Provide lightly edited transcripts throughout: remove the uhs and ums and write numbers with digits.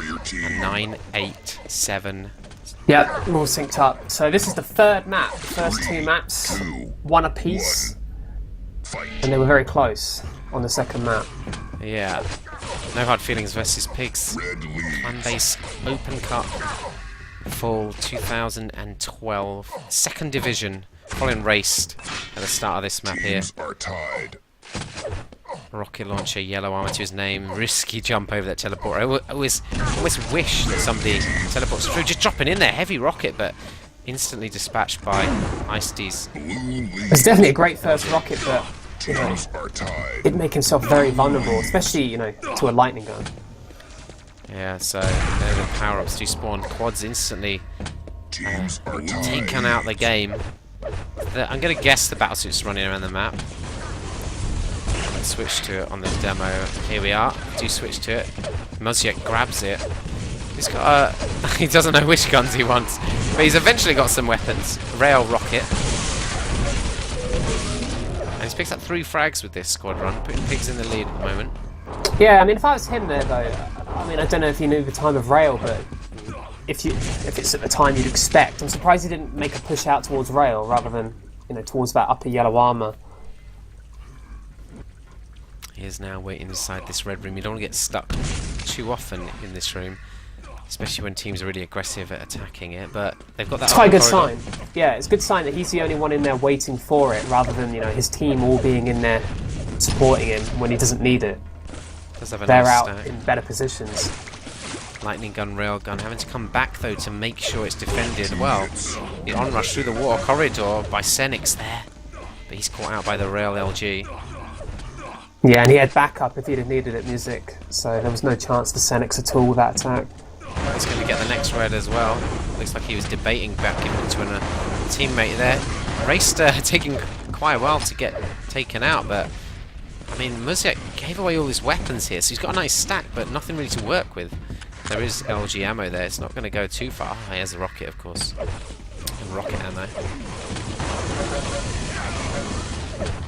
And 9, 8, 7. Yep, we're all synced up. So this is the third map. The first two maps, one apiece, and they were very close on the second map. Yeah. No Hard Feelings versus piGs. ClanBase OpenCup Fall 2012. Second division. Colin raced at the start of this map here. Rocket launcher, yellow armor to his name. Risky jump over that teleporter. I always wish that somebody teleports through. Just dropping in there. Heavy rocket, but instantly dispatched by Ice-D's. It's definitely a great first rocket, but you know, it'd make himself very vulnerable, especially, you know, to a lightning gun. Yeah, so there the power-ups do spawn. Quads instantly taken out the game. I'm going to guess the battlesuit's running around the map. Let's switch to it on the demo. Here we are. Do switch to it. Mozziak grabs it. He's got he doesn't know which guns he wants, but he's eventually got some weapons. Rail rocket. And he's picked up 3 frags with this squad run, putting piGs in the lead at the moment. Yeah, I mean, if I was him there, though, I mean, I don't know if he knew the time of rail, but if it's at the time you'd expect, I'm surprised he didn't make a push out towards rail rather than, you know, towards that upper yellow armor. He is now waiting inside this red room. You don't want to get stuck too often in this room, especially when teams are really aggressive at attacking it, but they've got that. It's quite a good sign. Yeah, it's a good sign that he's the only one in there waiting for it, rather than, you know, his team all being in there supporting him when he doesn't need it. They're out in better positions. Lightning gun, rail gun, having to come back though to make sure it's defended well. The onrush through the water corridor by Senix there, but he's caught out by the rail LG. Yeah, and he had backup if he'd have needed it, music, so there was no chance for Senix at all with that attack. He's going to get the next red as well. Looks like he was debating back into a teammate there. Raced taking quite a while to get taken out, but I mean, Mozziak gave away all his weapons here, so he's got a nice stack, but nothing really to work with. There is LG ammo there, it's not going to go too far. Oh, he has a rocket, of course. And rocket ammo.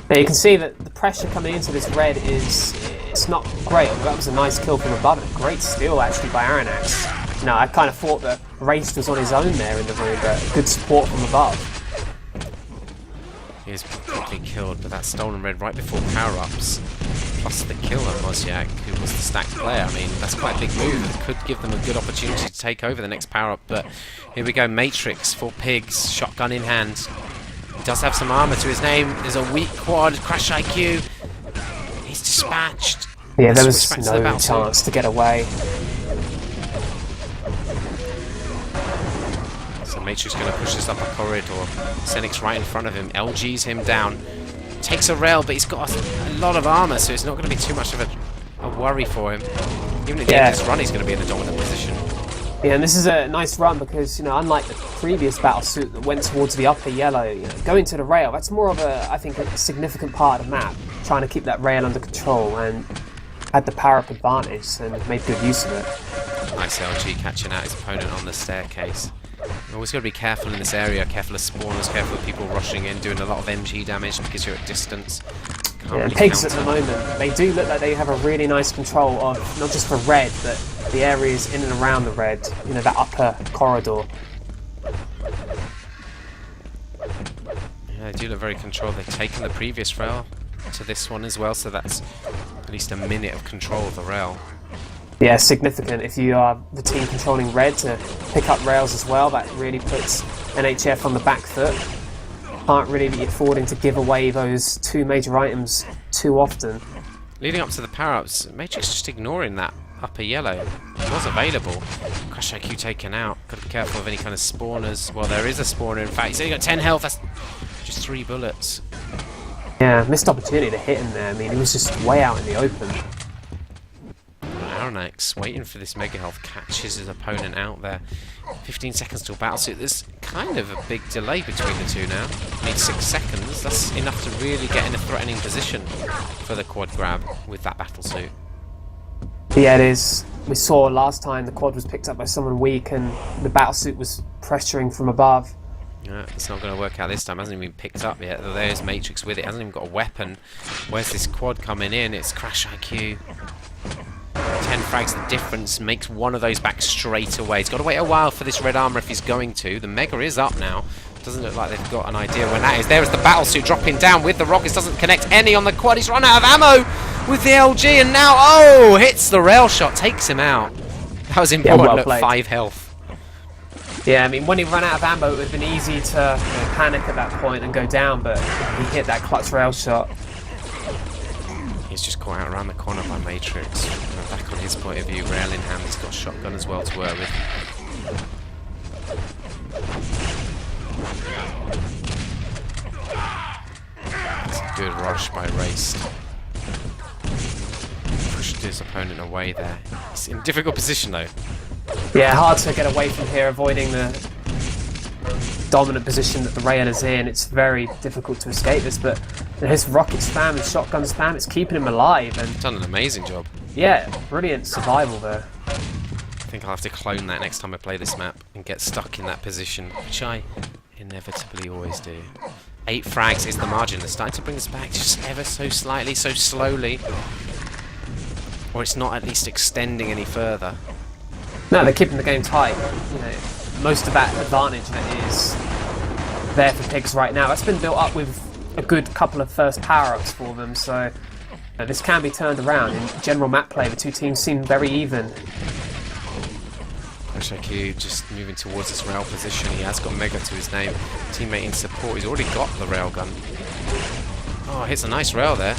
Now you can see that the pressure coming into this red it's not great. That was a nice kill from above. Great steal actually by Aranax. No, I kind of thought that Race was on his own there in the room, but good support from above. He is quickly killed, but that stolen red right before power-ups, plus the kill on Mozziak, who was the stacked player. I mean, that's quite a big move. It could give them a good opportunity to take over the next power-up, but here we go, Matrix for piGs, shotgun in hand. He does have some armor to his name. There's a weak quad, crash IQ. He's dispatched. Yeah, there was no chance to get away. So Matrix going to push this up a corridor. Senix right in front of him. LG's him down. Takes a rail, but he's got a lot of armor, so it's not going to be too much of a worry for him. Even at the end of this run, he's going to be in a dominant position. Yeah, and this is a nice run because, you know, unlike the previous battlesuit that went towards the upper yellow, you know, going to the rail, that's more of a, I think, a significant part of the map, trying to keep that rail under control, and had the power-up advantage and made good use of it. Nice LG catching out his opponent on the staircase. You've always got to be careful in this area, careful of spawners, careful of people rushing in, doing a lot of MG damage because you're at distance. Yeah, piGs at the moment, they do look like they have a really nice control of not just the red, but the areas in and around the red, you know, that upper corridor. Yeah, they do look very controlled. They've taken the previous rail to this one as well, so that's at least a minute of control of the rail. Yeah, significant. If you are the team controlling red to pick up rails as well, that really puts NHF on the back foot. Can't really be affording to give away those 2 major items too often. Leading up to the power-ups, Matrix just ignoring that upper yellow. It was available. Crash IQ taken out. Got to be careful of any kind of spawners. Well, there is a spawner, in fact. He's only got 10 health. That's just 3 bullets. Yeah, missed opportunity to hit him there. I mean, he was just way out in the open. Aranax waiting for this mega health, catches his opponent out there. 15 seconds till battlesuit. There's kind of a big delay between the two now. Need 6 seconds. That's enough to really get in a threatening position for the quad grab with that battlesuit. Yeah, it is. We saw last time the quad was picked up by someone weak and the battlesuit was pressuring from above. Yeah, it's not going to work out this time. Hasn't even been picked up yet. There's Matrix with it. Hasn't even got a weapon. Where's this quad coming in? It's Crash IQ. 10 frags the difference, makes one of those back straight away. He's got to wait a while for this red armor if he's going to. The Mega is up now. Doesn't look like they've got an idea when that is. There is the battlesuit dropping down with the rockets. Doesn't connect any on the quad. He's run out of ammo with the LG, and now, oh, hits the rail shot, takes him out. That was important. well Look, played. 5 health. Yeah, I mean, when he ran out of ammo, it would have been easy to panic at that point and go down, but he hit that clutch rail shot. He's just caught out around the corner by Matrix. Back on his point of view, rail in hand. He's got a shotgun as well to work with. It's a good rush by Race. Pushed his opponent away there. He's in a difficult position though. Yeah, hard to get away from here, avoiding the dominant position that the rail is in. It's very difficult to escape this, but his rocket spam and shotgun spam, it's keeping him alive. And Done an amazing job. yeah, brilliant survival there. I think I'll have to clone that next time I play this map and get stuck in that position, which I inevitably always do. 8 frags is the margin. They're starting to bring us back just ever so slightly, so slowly. Or it's not at least extending any further. No, they're keeping the game tight. You know, most of that advantage that is there for pigs right now, that's been built up with a good couple of first power-ups for them, so this can be turned around. In general map play, the two teams seem very even. IQ just moving towards this rail position. He has got Mega to his name. Teammate in support. He's already got the railgun. Oh, hits a nice rail there.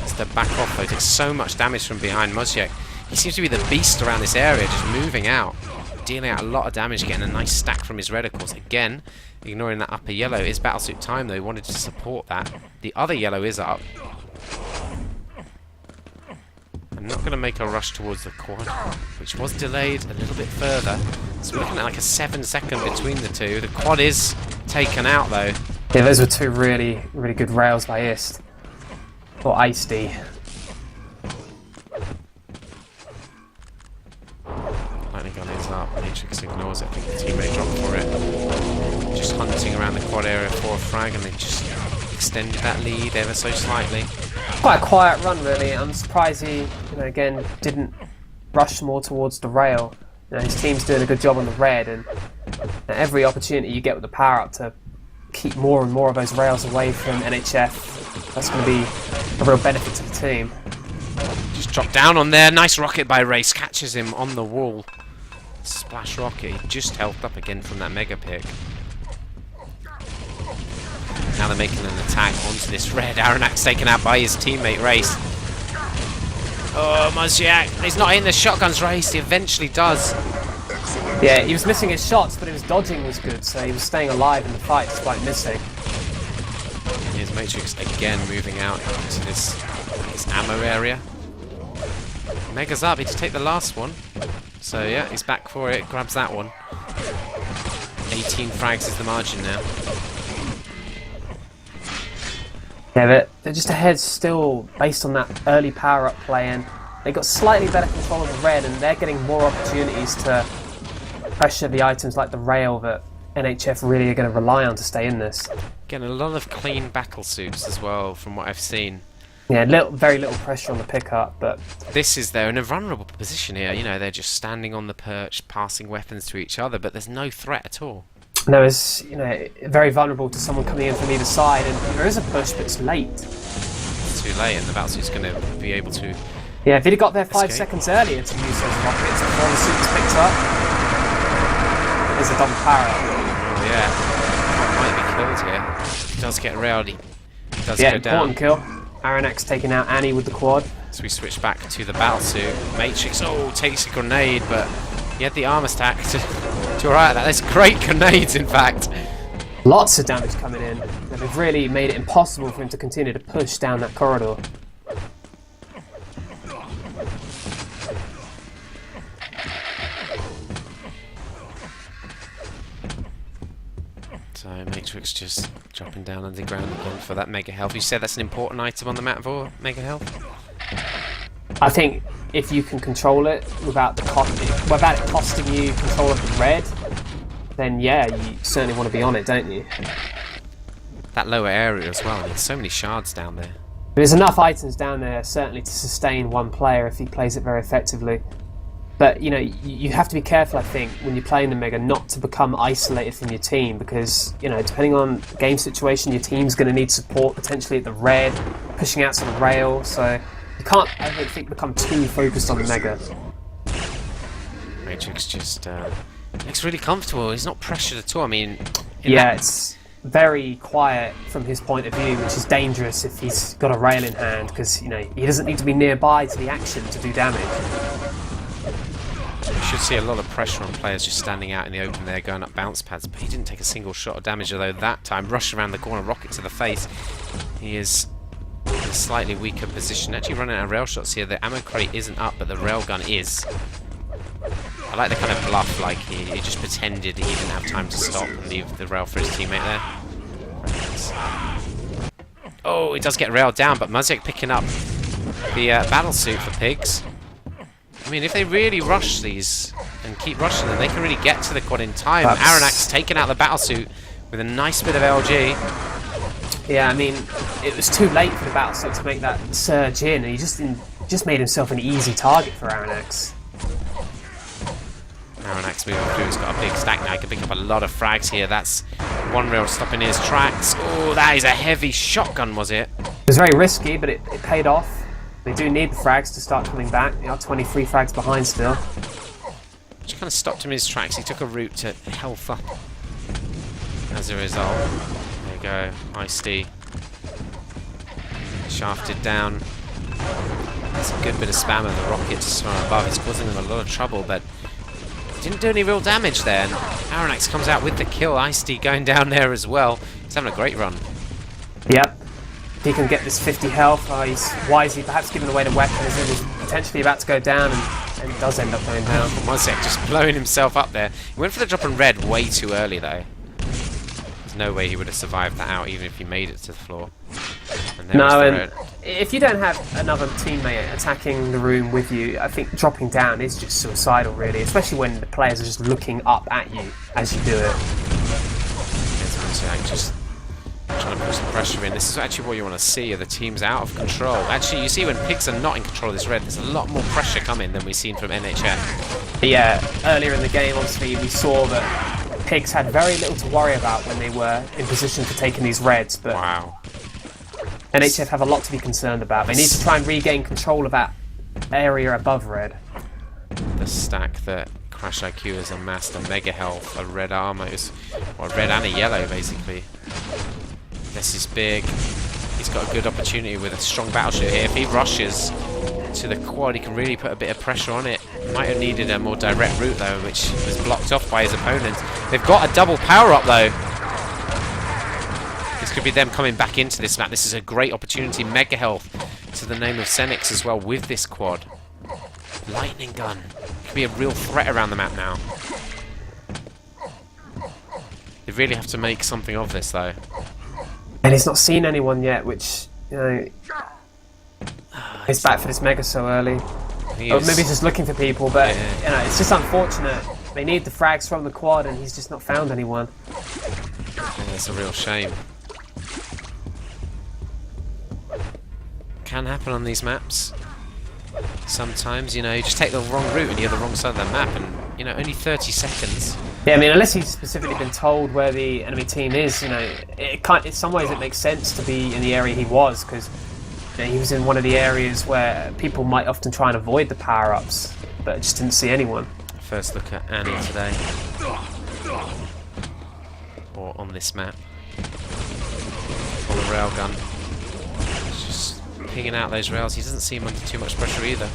Step back off though. Takes so much damage from behind. Moziek, he seems to be the beast around this area, just moving out, dealing out a lot of damage, getting a nice stack from his reticles. Again, ignoring that upper yellow. It's battlesuit time though. He wanted to support that. The other yellow is up. I'm not going to make a rush towards the quad, which was delayed a little bit further. So we're looking at like a 7-second between the two. The quad is taken out though. Yeah, those were two really, really good rails by Ist. Or Ice-D. Lightning gun is up. Matrix ignores it. I think the teammate dropped for it. Just hunting around the quad area for a frag, and they just extended that lead ever so slightly. Quite a quiet run, really. I'm surprised he, again, didn't rush more towards the rail. His team's doing a good job on the red, and every opportunity you get with the power-up to keep more and more of those rails away from NHF, that's going to be a real benefit to the team. Just dropped down on there. Nice rocket by Race. Catches him on the wall. Splash rocket. He just healthed up again from that mega pick. Now they're making an attack onto this red. Aronak's taken out by his teammate Race. Oh, Moziek. He's not hitting the shotguns Race. He eventually does. Yeah, he was missing his shots, but his dodging was good, so he was staying alive in the fight despite missing. Here's Matrix again moving out into this ammo area. Mega's up. He just take the last one. So yeah, he's back for it. Grabs that one. 18 frags is the margin now. Yeah, they're just ahead still based on that early power-up play, and they got slightly better control of the red, and they're getting more opportunities to pressure the items like the rail that NHF really are going to rely on to stay in this. Getting a lot of clean battle suits as well, from what I've seen. Yeah, very little pressure on the pickup, but They're in a vulnerable position here. You know, they're just standing on the perch, passing weapons to each other, but there's no threat at all. there is, very vulnerable to someone coming in from either side, and there is a push, but it's late. It's too late, and the battlesuit's going to be able to. Yeah, if he'd have got there 5 escape. seconds earlier to use those rockets before the suit was picked up, there's a double power. Oh yeah, might be killed here. He does get railed. He does Yeah, go down. important kill. Aronak's taking out Annie with the quad. So we switch back to the battlesuit. Matrix, takes a grenade, but he had the armor stack to alright that. There's great grenades, in fact. Lots of damage coming in. They've really made it impossible for him to continue to push down that corridor. So Matrix just dropping down underground again for that mega health. You said that's an important item on the map for mega health? I think if you can control it without it costing you control of the red, then yeah, you certainly want to be on it, don't you? That lower area as well. There's so many shards down there. There's enough items down there certainly to sustain one player if he plays it very effectively. But you know, you have to be careful, I think, when you're playing the Mega, not to become isolated from your team, because you know, depending on the game situation, your team's going to need support potentially at the red, pushing out to the rail. So you can't, I don't think, become too focused on the Mega. Matrix just looks really comfortable. He's not pressured at all. I mean, yeah, it's very quiet from his point of view, which is dangerous if he's got a rail in hand, because you know, he doesn't need to be nearby to the action to do damage. You should see a lot of pressure on players just standing out in the open there, going up bounce pads, but he didn't take a single shot of damage, although that time, rush around the corner, rocket to the face. He is in a slightly weaker position. Actually running out of rail shots here. The ammo crate isn't up, but the railgun is. I like the kind of bluff, like he just pretended he didn't have time to stop and leave the rail for his teammate there. Oh, it does get railed down, but Muzyek picking up the battle suit for pigs. I mean, if they really rush these and keep rushing them, they can really get to the quad in time. Aronnax taking out the battlesuit with a nice bit of LG. Yeah, I mean, it was too late for the battlesuit to make that surge in, and he just made himself an easy target for Aronnax. Aronnax moving through, he's got a big stack now, he can pick up a lot of frags here. That's one rail stopping his tracks. Oh, that is a heavy shotgun, was it? It was very risky, but it paid off. They do need the frags to start coming back. They are 23 frags behind still. Which kind of stopped him in his tracks. He took a route to health up as a result. There you go, Ice-D. Shafted down. That's a good bit of spam of the rockets from above. It's causing them a lot of trouble, but didn't do any real damage there. And Aronnax comes out with the kill. Ice-D going down there as well. He's having a great run. Yep. If he can get this 50 health, he's wisely perhaps giving away the weapon as he was potentially about to go down, and does end up going down. Muzyek just blowing himself up there. He went for the drop on red way too early though. There's no way he would have survived that out even if he made it to the floor. And no, and if you don't have another teammate attacking the room with you, I think dropping down is just suicidal really, especially when the players are just looking up at you as you do it. Muzyek just trying to push the pressure in. This is actually what you want to see, are the teams out of control. Actually, you see when pigs are not in control of this red, there's a lot more pressure coming than we've seen from NHF. Yeah, earlier in the game, obviously, we saw that pigs had very little to worry about when they were in position for taking these reds, but wow. NHF have a lot to be concerned about. They need to try and regain control of that area above red. The stack that Crash IQ has amassed, a mega health, a red armor, or a red and a yellow basically. This is big. He's got a good opportunity with a strong battleship here. If he rushes to the quad, he can really put a bit of pressure on it. Might have needed a more direct route though, which was blocked off by his opponent. They've got a double power up though. This could be them coming back into this map. This is a great opportunity. Mega health to the name of Xenix as well with this quad. Lightning gun. Could be a real threat around the map now. They really have to make something of this though. And he's not seen anyone yet, which, you know, he's back for this mega so early. Or maybe he's just looking for people, but, yeah, you know, it's just unfortunate. They need the frags from the quad and he's just not found anyone. Yeah, that's a real shame. Can happen on these maps. Sometimes, you know, you just take the wrong route and you're the wrong side of the map, and, you know, only 30 seconds. Yeah, I mean, unless he's specifically been told where the enemy team is, you know, in some ways it makes sense to be in the area he was, because you know, he was in one of the areas where people might often try and avoid the power-ups, but I just didn't see anyone. First look at Annie today. Or on this map. On the railgun. Just pinging out those rails. He doesn't seem under too much pressure either.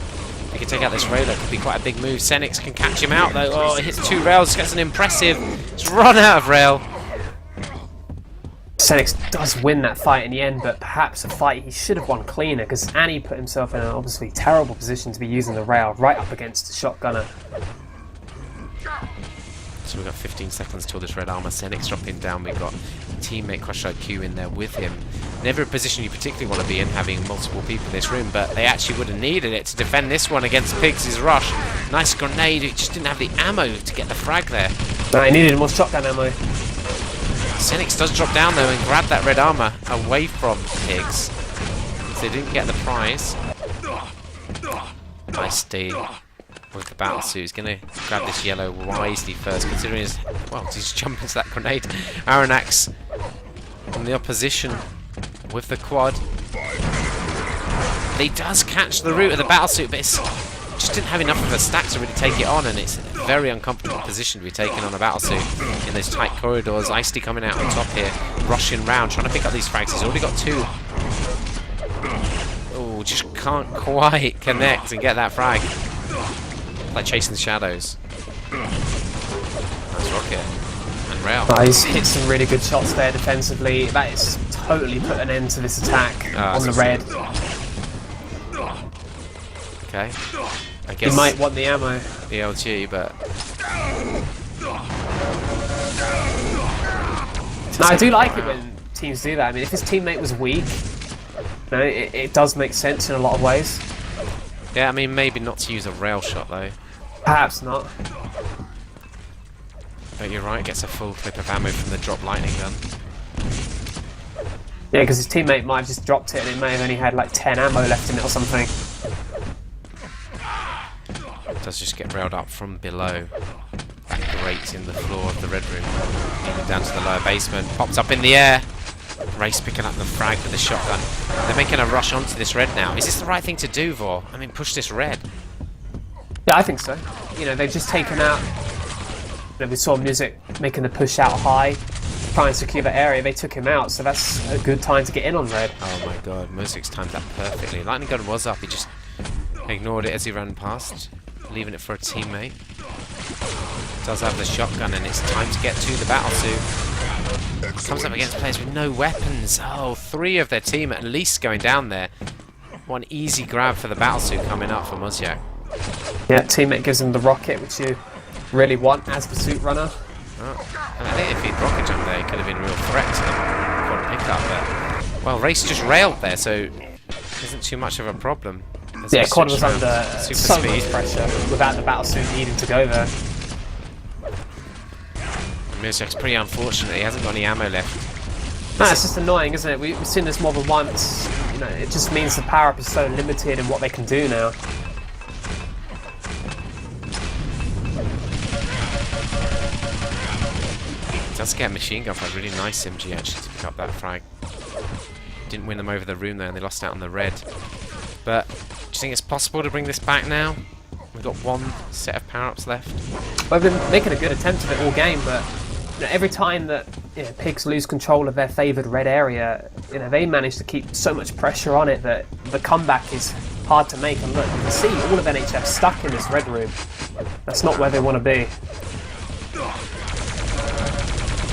If he can take out this rail, that could be quite a big move. Xenix can catch him out though. Oh, it hits two rails, gets an impressive. It's run out of rail. Xenix does win that fight in the end, but perhaps a fight he should have won cleaner, because Annie put himself in an obviously terrible position to be using the rail right up against the shotgunner. So we've got 15 seconds till this red armor. Xenix dropping down. We've got teammate Crush IQ in there with him. Never a position you particularly want to be in, having multiple people in this room, but they actually would have needed it to defend this one against pigs' rush. Nice grenade. It just didn't have the ammo to get the frag there. No, he needed more shotgun ammo. Xenix does drop down though and grab that red armor away from pigs. they didn't get the prize. Nice D with the battle suit. He's going to grab this yellow wisely first, considering his... Well, he's jump into that grenade. Aranax on the opposition with the quad. He does catch the root of the battle suit, but it's just didn't have enough of a stack to really take it on, and it's a very uncomfortable position to be taken on a battle suit in those tight corridors. Icy coming out on top here, rushing round, trying to pick up these frags. He's already got 2. Oh, just can't quite connect and get that frag. Like chasing the shadows. Nice rocket. And rail. He's hit some really good shots there defensively. That is totally put an end to this attack on the red. Okay. I guess he might want the ammo. The LG, but... No, I do like it when teams do that. I mean, if his teammate was weak, you know, it does make sense in a lot of ways. Yeah, I mean, maybe not to use a rail shot, though. Perhaps not. But you're right, gets a full clip of ammo from the drop lightning gun. Yeah, because his teammate might have just dropped it and it may have only had like 10 ammo left in it or something. Does just get railed up from below. That grate in the floor of the red room. Even down to the lower basement. Pops up in the air. Race picking up the frag with the shotgun. They're making a rush onto this red now. Is this the right thing to do, Vor? I mean, push this red. Yeah, I think so. You know, they've just taken out... You know, we saw Music making the push out high, try and secure the area. They took him out, so that's a good time to get in on red. Oh my god, Music's timed that perfectly. Lightning gun was up, he just ignored it as he ran past, leaving it for a teammate. Does have the shotgun, and it's time to get to the battle suit. Comes up against players with no weapons. Oh, 3 of their team at least going down there. One easy grab for the battle suit coming up for Muzyak. Yeah, teammate gives him the rocket, which you really want as the suit runner. Oh, I think if he'd rocket jumped there, he could have been a real threat to the quad pickup. But, well, Race just railed there, so it isn't too much of a problem. Yeah, quad was under so speed. much pressure without the battle suit needing to go there. Musek's pretty unfortunate, he hasn't got any ammo left. No, it's just annoying, isn't it? We've seen this more than once. You know, it just means the power up is so limited in what they can do now. Does get a machine gun for a really nice MG actually to pick up that frag. Didn't win them over the room there, and they lost out on the red. But do you think it's possible to bring this back now? We've got 1 set of power-ups left. Well, they've been making a good attempt of it all game, but you know, every time that pigs lose control of their favoured red area, you know, they manage to keep so much pressure on it that the comeback is hard to make. And look, you can see all of NHF stuck in this red room. That's not where they want to be.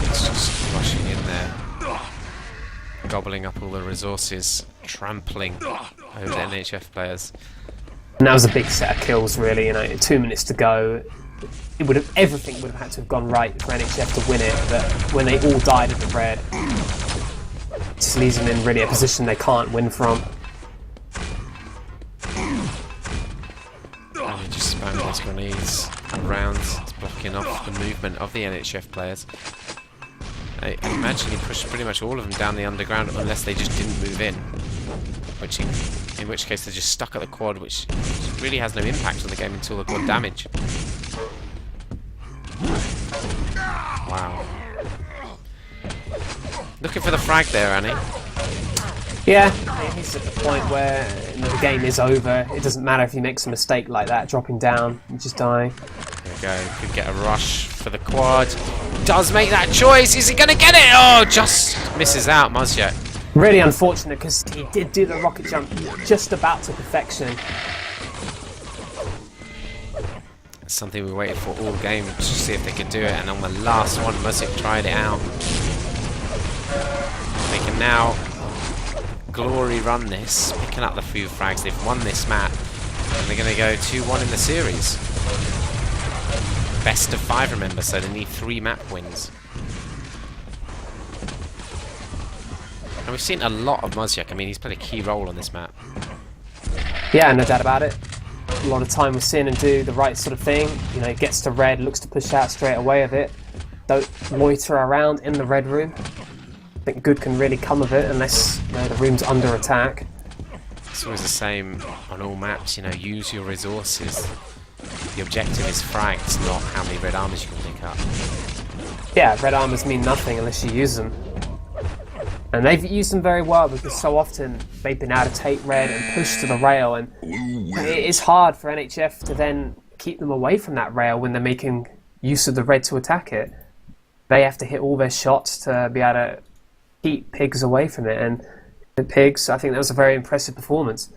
It's just rushing in there, gobbling up all the resources, trampling over the NHF players. And that was a big set of kills, really. You know, 2 minutes to go. It would have, everything would have had to have gone right for NHF to win it, but when they all died at the red, it just leaves them in really a position they can't win from. And they just spam those grenades around, blocking off the movement of the NHF players. I imagine he pushed pretty much all of them down the underground unless they just didn't move in. In which case they're just stuck at the quad, which really has no impact on the game until the quad damage. Wow. Looking for the frag there, Annie. Yeah, he's at the point where the game is over. It doesn't matter if he makes a mistake like that, dropping down, you just die. There we go. Could get a rush for the quad. Does make that choice. Is he going to get it? Oh, just misses out, Muzyak. Really unfortunate because he did do the rocket jump just about to perfection. It's something we waited for all game to see if they could do it, and on the last one, Muzyak tried it out. They can now glory run this, picking up the few frags. They've won this map, and they're going to go 2-1 in the series. Best of 5, remember, so they need 3 map wins. And we've seen a lot of Muzyak. I mean, he's played a key role on this map. Yeah, no doubt about it. A lot of time with Sin and do the right sort of thing. You know, gets to red, looks to push out straight away of it. Don't loiter around in the red room. I think good can really come of it unless the room's under attack. It's always the same on all maps, you know, use your resources. The objective is frags, not how many red armors you can pick up. Yeah, red armors mean nothing unless you use them. And they've used them very well because so often they've been able to take red and push to the rail, and it is hard for NHF to then keep them away from that rail when they're making use of the red to attack it. They have to hit all their shots to be able to keep pigs away from it, and the pigs, I think that was a very impressive performance.